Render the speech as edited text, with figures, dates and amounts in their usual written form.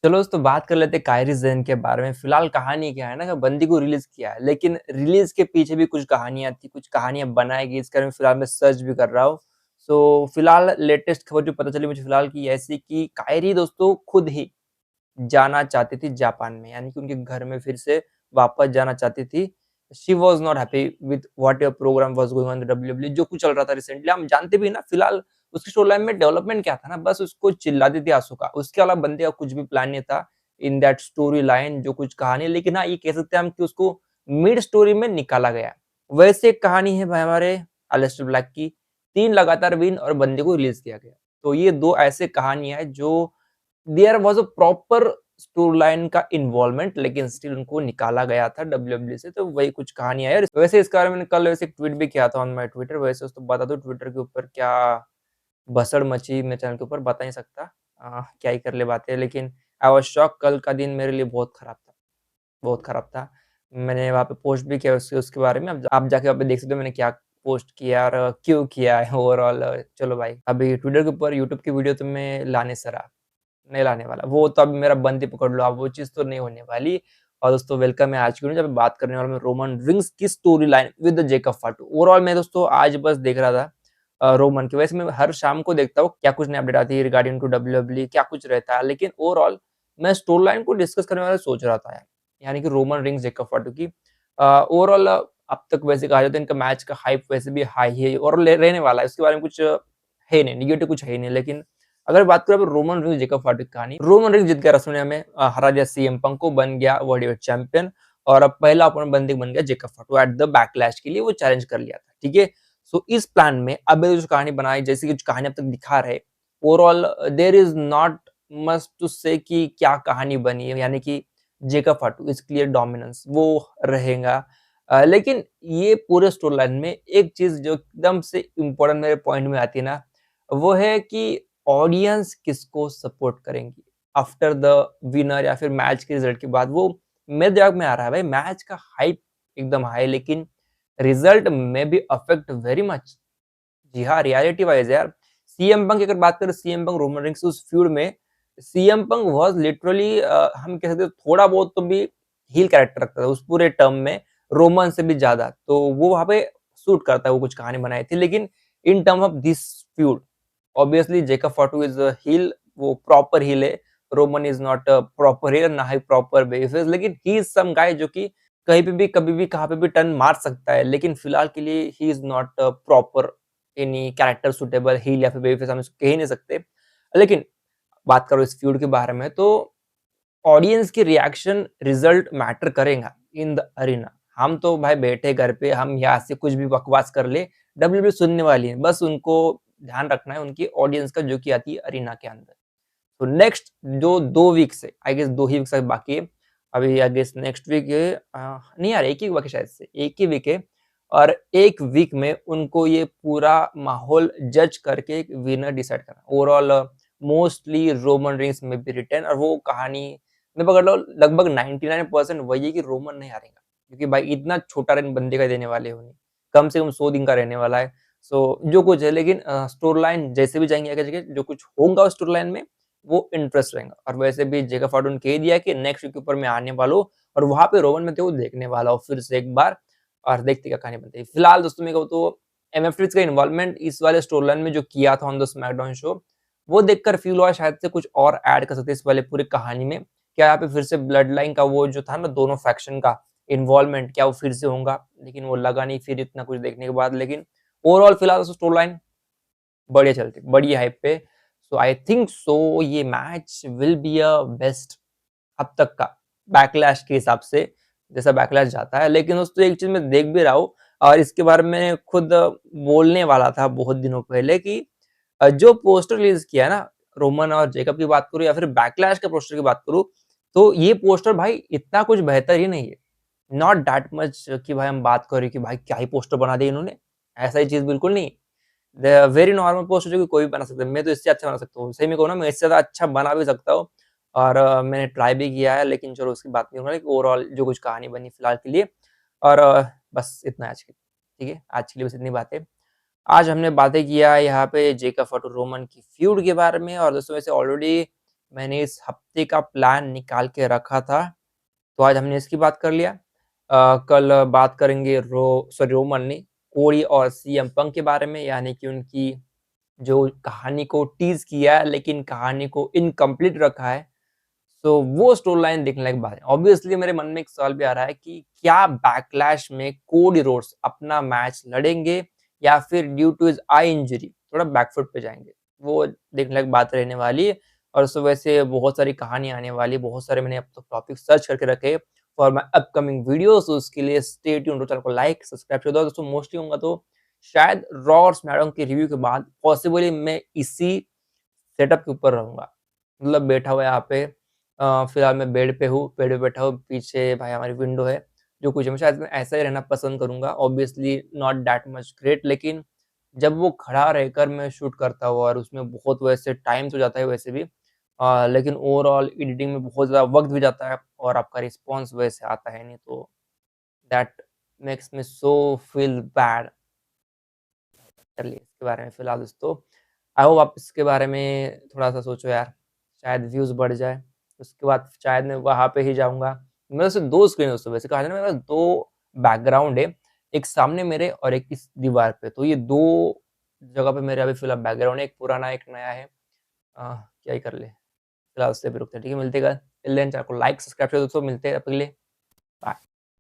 चलो दोस्तों बात कर लेते हैं कायरी ज़ेन के बारे में। फ़िलहाल कहानी क्या है ना कि बंदी को रिलीज़ किया है, लेकिन रिलीज़ के पीछे भी कुछ कहानियाँ थी, कुछ कहानियाँ बनाई गई, इसके बारे में फ़िलहाल मैं सर्च भी कर रहा हूँ। सो फ़िलहाल लेटेस्ट खबर जो पता चली मुझे फ़िलहाल की ऐसी कि कायरी दोस्तों खुद ही जाना चाहती थी जापान में, यानी कि उनके घर में फिर से वापस जाना चाहती थी। She was not happy with whatever programme was going on the WWE जो कुछ चल रहा था रिसेंटली हम जानते भी हैं ना फिलहाल उसकी स्टोरी लाइन में डेवलपमेंट क्या था ना बस उसको चिल्लाती थी आसूका। उसके अलावा बंदे का कुछ भी प्लान नहीं था इन दैट स्टोरी लाइन जो कुछ कहानी लेकिन हाँ, ये कह सकते हैं हम कि उसको मिड स्टोरी में निकाला गया। वैसे एक कहानी है भाई हमारे एलिस्टर ब्लैक की 3 लगातार विन और बंदे को रिलीज़ किया गया। तो ये 2 ऐसे कहानियाँ हैं जो there was a proper story line का इन्वॉल्वमेंट लेकिन स्टिल उनको निकाला गया था डब्ल्यूडब्ल्यूई से तो वही कुछ कहानियाँ है। वैसे इसके बारे में मैंने कल वैसे एक ट्वीट भी किया था ऑन माय ट्विटर वैसे तो बता दूँ ट्विटर के ऊपर क्या भसड़ मची मेरे चैनल के ऊपर बता नहीं सकता। क्या ही कर ले बातें लेकिन आई वाज़ शॉक्ड कल का दिन मेरे लिए बहुत खराब था, बहुत खराब था। मैंने वहाँ पे पोस्ट भी किया उसके बारे में आप जाके वहाँ पे देख सकते हो मैंने क्या पोस्ट किया और क्यों किया है ओवरऑल चलो भाई अभी ट्विटर के ऊपर यूट्यूब की वीडियो तो मैं लाने से रहा। नहीं लाने वाला। वो तो अब मेरा बंद ही पकड़ लो, अब वो चीज़ तो नहीं होने वाली। और दोस्तों वेलकम है आज की वीडियो जब बात करने वाला मैं रोमन रिंग्स की story line with the Jacob फाटू। Overall मैं दोस्तों आज बस देख रहा था रोमन की वैसे मैं हर शाम को देखता हूँ क्या कुछ नई अपडेट आती है रिगार्डिंग टू डब्ल्यूडब्ल्यूई क्या कुछ रहता है। लेकिन ओवरऑल मैं स्टोरी लाइन को डिस्कस करने वाला सोच रहा था यार, यानी कि रोमन रिंग्स जेकब फाटू की। ओवरऑल अब तक वैसे कहा जाए तो इनका मैच का हाइप वैसे भी हाई है और ले रहने वाला है। उसके बारे में कुछ है नहीं, नेगेटिव कुछ है ही नहीं। लेकिन अगर बात करें रोमन रिंग्स जेकब फाटू की कहानी, रोमन रिंग्स जीत गया रेसलमेनिया में हरा दिया सीएम पंक को, बन गया वर्ल्ड हेवीवेट चैंपियन और अब पहला ओपोनेंट बन गया जेकब फाटू एट द बैकलैश के लिए वो चैलेंज कर लिया था, ठीक है। सो इस प्लान में अब जो कहानी बनाई जैसे कि कहानी अब तक दिखा रहे overall there is not much to say कि क्या कहानी बनी है, यानी कि Jacob Fatu is clear dominance वो रहेगा। लेकिन ये पूरे स्टोरी लाइन में एक चीज जो एकदम से इम्पोर्टेंट मेरे पॉइंट में आती है ना वो है कि ऑडियंस किसको सपोर्ट करेंगी आफ्टर द विनर या फिर मैच के रिजल्ट के बाद। वो मेरे दिमाग में आ रहा है भाई मैच का हाइप एकदम हाई लेकिन रिजल्ट में भी अफेक्ट वेरी मच। जी हाँ, रियलिटी वाइज यार सीएम पंक की अगर बात करें सीएम पंक रोमन रेंस उस फ्यूड में सीएम पंक वाज लिटरली हम कह सकते हैं थोड़ा बहुत तो भी हील कैरेक्टर रखता था उस पूरे टर्म में रोमन से भी ज्यादा तो वो वहां पे सूट करता है वो कुछ कहानी बनाई थी। लेकिन in term of this feud obviously Jacob Fatu is heel, वो प्रॉपर हील है। Roman is not proper heel ना ही प्रॉपर बेफेस लेकिन ही इज सम गाय जो कि कहीं पे भी कभी भी कहाँ पे भी टर्न मार सकता है लेकिन फिलहाल के लिए he is not proper any character suitable heel या फिर बेबी फेस हम इसको कह ही नहीं सकते। लेकिन बात करो इस फ्यूड के बारे में तो ऑडियंस की रिएक्शन रिजल्ट मैटर करेगा इन द अरीना। हम तो भाई बैठे घर पे हम यहाँ से कुछ भी बकवास कर ले डब्ल्यूडब्ल्यू सुनने वाली है, बस उनको ध्यान रखना है उनकी ऑडियंस का जो कि आती है अरीना के अंदर। तो नेक्स्ट जो 2 वीक से आई गेस 2 ही वीक तक बाकी है। अभी आई गेस नेक्स्ट वीक नहीं यार 1 ही बाकी शायद से 1 ही वीक है और 1 वीक में उनको ये पूरा माहौल जज करके एक विनर डिसाइड करना। ओवरऑल मोस्टली रोमन रेंस में भी रिटेन और वो कहानी मैं पकड़ लो लगभग 99% वही है कि रोमन नहीं हारेगा क्योंकि भाई इतना छोटा रन बंदे का देने वाले हो नहीं। कम से कम 100 दिन का रहने वाला है। सो जो कुछ है लेकिन स्टोरी लाइन जैसे भी जाएंगे आगे जगह जो कुछ होगा उस स्टोरी लाइन में वो इंटरेस्ट रहेगा। और वैसे भी जेकब फार्डून कह दिया कि नेक्स्ट वीक के ऊपर मैं आने वाला हूँ और वहां पे रोमन में वो देखने वाला हूँ फिर से एक बार और देखते क्या कहानी बनती है। फिलहाल दोस्तों मैं कहूँ तो एमएफ का इन्वॉल्वमेंट इस वाले स्टोरी लाइन में जो किया था ऑन द स्मैकडाउन शो वो देखकर फील हुआ शायद से कुछ और ऐड कर सकते इस वाले पूरी कहानी में। क्या यहाँ पे फिर से ब्लड लाइन का वो जो था ना दोनों फैक्शन का इन्वॉल्वमेंट क्या वो फिर से होगा, लेकिन वो लगा नहीं फिर इतना कुछ देखने के बाद। लेकिन ओवरऑल फिलहाल स्टोरी लाइन बढ़िया चलती बड़ी हाइप पे। सो आई थिंक सो ये match will be a best अब तक का बैकलैश के हिसाब से जैसा बैकलैश जाता है। लेकिन दोस्तों एक चीज मैं देख भी रहा हूँ और इसके बारे में खुद बोलने वाला था बहुत दिनों पहले कि जो पोस्टर रिलीज किया है ना रोमन और जेकब की बात करूँ या फिर बैकलैश के पोस्टर की बात करूँ तो ये पोस्टर भाई इतना कुछ बेहतर ही नहीं है। नॉट दैट मच कि भाई हम बात करें कि भाई क्या ही पोस्टर बना दिया इन्होंने, ऐसा ही चीज बिल्कुल नहीं। वेरी नॉर्मल पोस्टर जो कि कोई भी बना सकता है, मैं तो इससे अच्छा बना सकता हूँ। सही में कहूँ ना मैं इससे ज़्यादा अच्छा बना भी सकता हूँ और मैंने ट्राई भी किया है लेकिन चलो उसकी बात नहीं होगा। ओवरऑल जो कुछ कहानी बनी फिलहाल के लिए और बस इतना है आज के लिए, ठीक है? आज के लिए बस इतनी बातें। आज हमने बातें किया यहाँ पे जेकब फॉर रोमन की फ्यूड के बारे में और दोस्तों वैसे ऑलरेडी मैंने इस हफ्ते का प्लान निकाल के रखा था, तो आज हमने इसकी बात कर लिया। कल बात करेंगे रोमन नहीं, कोडी और सीएम पंक के बारे में, यानी कि उनकी जो कहानी को टीज़ किया है, लेकिन कहानी को इनकम्प्लीट रखा है। तो वो स्टोरी लाइन देखने लायक बात है। ऑब्वियसली मेरे मन में एक सवाल भी आ रहा है कि क्या बैकलैश में कोडी रोड्स अपना मैच लड़ेंगे या फिर due to his eye injury थोड़ा बैकफुट पे जाएँगे? वो देखने लायक बात रहने वाली है और सुबह से बहुत सारी कहानी आने वाली है, बहुत सारे मैंने अब तो टॉपिक सर्च करके रखे फॉर माय अपकमिंग वीडियोज़, तो उसके लिए स्टे ट्यून्ड, चैनल को लाइक, सब्सक्राइब कर दो। दोस्तों मोस्टली होऊँगा तो शायद रॉ और स्मैकडाउन के रिव्यू के बाद पॉसिबली मैं इसी सेटअप के ऊपर रहूँगा। मतलब बैठा हुआ यहाँ पे फिलहाल मैं बेड पे बैठा हूँ, पीछे भाई हमारी विंडो है, जो कुछ है, मैं शायद मैं ऐसा ही रहना पसंद करूँगा। Obviously not that much great, लेकिन जब वो खड़ा रहकर मैं शूट करता हूँ और उसमें बहुत वैसे टाइम तो जाता है वैसे भी लेकिन ओवरऑल एडिटिंग में बहुत ज़्यादा वक़्त भी जाता है और आपका रिस्पॉन्स वैसे आता है नहीं, तो that makes me so feel bad. चलिए इसके बारे में फिलहाल दोस्तों आई होप आप इसके बारे में थोड़ा-सा सोचो यार, शायद व्यूज़ बढ़ जाए। उसके बाद शायद मैं वहाँ पे ही जाऊँगा। मेरे पास 2 स्क्रीन है दोस्तों, वैसे कहा जाए ना मेरे पास 2 बैकग्राउंड है, एक सामने मेरे और एक इस दीवार पे। तो ये 2 जगह पे मेरे अभी फिलहाल बैकग्राउंड है, एक पुराना एक नया है। क्या ही कर ले, फिलहाल उससे भी रुकते हैं, ठीक है? मिलते हैं कल, टिल देन चैनल को लाइक, सब्सक्राइब कर दोस्तों, मिलते हैं तब तक के लिए, बाय।